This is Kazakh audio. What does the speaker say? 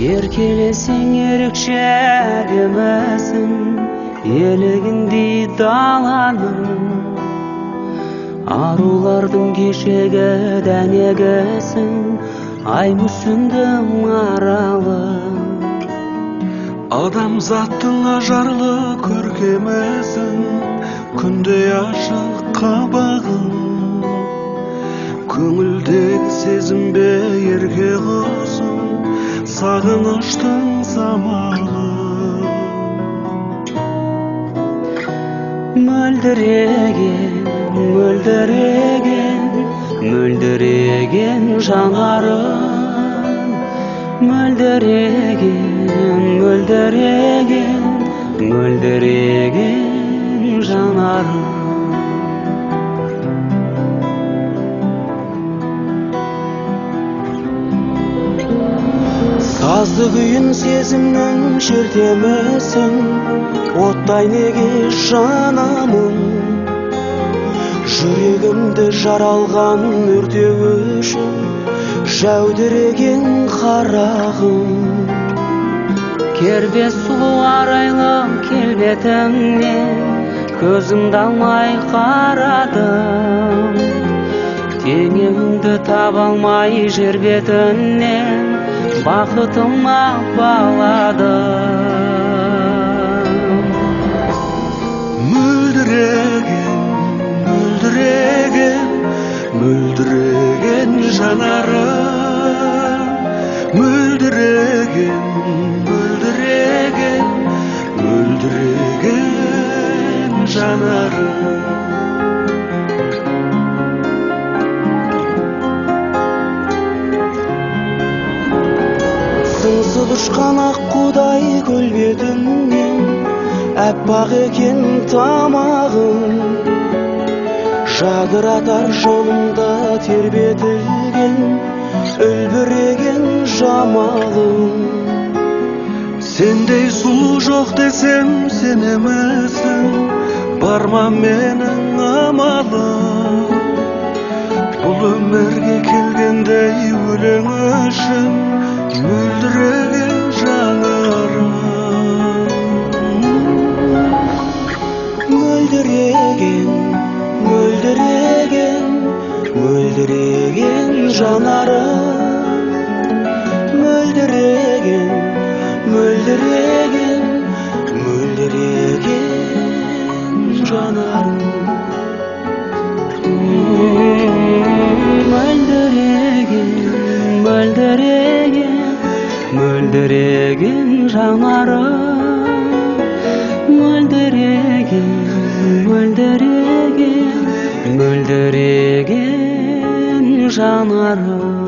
Еркелесең ерекше демесін, елігіндей даланың, арулардың кешегі дәнегесін, ай мүсіндің аралы. Адамзаттың ажарлы көркемесін, күнде ашық қабағың, көңілдегі сезімбе ерге құсын, сағыныштың самалы. Мөлдіреген, мөлдіреген, мөлдіреген жанарың, мөлдіреген, мөлдіреген, мөлдіреген жанарың. Сазды күйін сезімнің шертемесін, оттай неге жанамын, жүрегімді жаралған өртеу үшін жәудіреген қарағым. Кербез сұлу арайлы келбетіңнен көзімді алмай қарадым, теңеуіңді таба алмай жер бетінен бақытыма баладым. Мөлдіреген, мөлдіреген, мөлдіреген жанарың, мөлдіреген, мөлдіреген, мөлдіреген жанарың. Сыңсып ұшқан аққудай көл бетіңнен, әппақ екен тамағың, жадыратар жолымда тербетілген үлбіреген жамалың. Сендей сұлу жоқ десем сенемісің, бар ма менің амалым, бұл өмірге келгендей өлең үшін мөлдіреген жанарым. Мөлдіреген, мөлдіреген, мөлдіреген жанарым, мөлдіреген, мөлдіреген, мөлдіреген жанарым. Мөлдіреген, мөлдіреген, мөлдіреген жанарым, мөлдіреген, мөлдіреген, мөлдіреген жанарым.